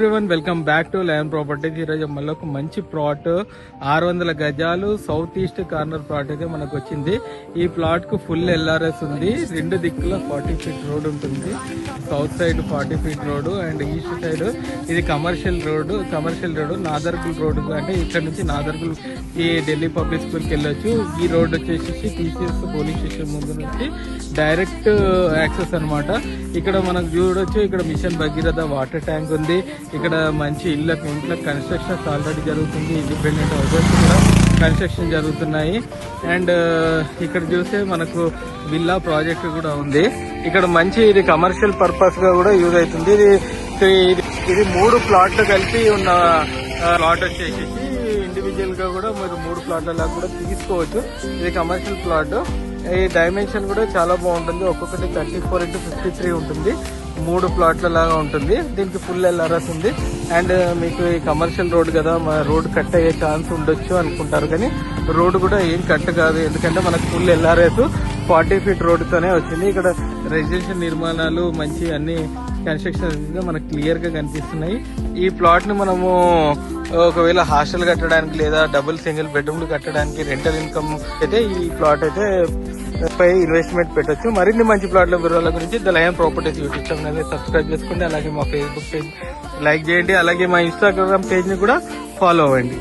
Everyone, welcome back to lion properties. ఈరోజు మళ్ళీ ఒక మంచి ప్లాట్ 600 గజాలు సౌత్ ఈస్ట్ కార్నర్ ప్లాట్ అయితే మనకు వచ్చింది. ఈ ప్లాట్ కు ఫుల్ ఎల్ఆర్ఎస్ ఉంది. రెండు దిక్కుల 40 ఫీట్ రోడ్ ఉంటుంది. South side 40 feet road and east side ఇది కమర్షియల్ రోడ్. నాదర్గుల్ రోడ్ అంటే ఇక్కడ నుంచి నాదర్గుల్ ఈ ఢిల్లీ పబ్లిక్ స్కూల్ కి వెళ్ళొచ్చు. ఈ రోడ్ వచ్చేసి టీసీఎస్ పోలీస్ స్టేషన్ ముందు నుంచి డైరెక్ట్ యాక్సెస్ అన్నమాట. ఇక్కడ మనం చూడొచ్చు, ఇక్కడ మిషన్ భగీరథ వాటర్ ట్యాంక్ ఉంది. ఇక్కడ మంచి ఇంట్లో కన్స్ట్రక్షన్స్ ఆల్రెడీ జరుగుతుంది. ఇండిపెండెంట్ హౌసెస్ కూడా కన్స్ట్రక్షన్ జరుగుతున్నాయి. అండ్ ఇక్కడ చూస్తే మనకు విల్లా ప్రాజెక్ట్ కూడా ఉంది. ఇక్కడ మంచి ఇది కమర్షియల్ పర్పస్ గా కూడా యూజ్ అవుతుంది. ఇది 3 ప్లాట్లు కలిపి ఉన్న ప్లాట్ వచ్చేసి ఇండివిజువల్ గా కూడా మీరు 3 ప్లాట్ల లాగా కూడా తీసుకోవచ్చు. ఇది కమర్షియల్ ప్లాట్. ఈ డైమెన్షన్ కూడా చాలా బాగుంటుంది. ఒక్కొక్కటి 34x53 ఉంటుంది. 3 ప్లాట్ల లాగా ఉంటుంది. దీనికి ఫుల్ ఎల్ఆర్ఎస్ ఉంది. అండ్ మీకు ఈ కమర్షియల్ రోడ్ కదా, రోడ్ కట్ అయ్యే ఛాన్స్ ఉండొచ్చు అనుకుంటారు, కానీ రోడ్ కూడా ఏం కట్ కాదు. ఎందుకంటే మనకు ఫుల్ ఎల్ఆర్ఎస్ 40 ఫీట్ రోడ్ తోనే వచ్చింది. ఇక్కడ రెసిడెన్షియల్ నిర్మాణాలు మంచి అన్ని కన్స్ట్రక్షన్ మనకు క్లియర్ గా కనిపిస్తున్నాయి. ఈ ప్లాట్ ని మనము ఒకవేళ హాస్టల్ కట్టడానికి లేదా డబుల్ సింగిల్ బెడ్రూమ్లు కట్టడానికి రెంటల్ ఇన్కమ్ అయితే ఈ ప్లాట్ అయితే పై ఇన్వెస్ట్మెంట్ పెట్టొచ్చు. మరిన్ని మంచి ప్లాట్ల వివరాల గురించి the lion properties YouTube channel subscribe చేసుకోండి. అలాగే మా ఫేస్బుక్ పేజ్ లైక్ చేయండి. అలాగే మా ఇన్స్టాగ్రామ్ పేజ్ ని కూడా ఫాలో అవ్వండి.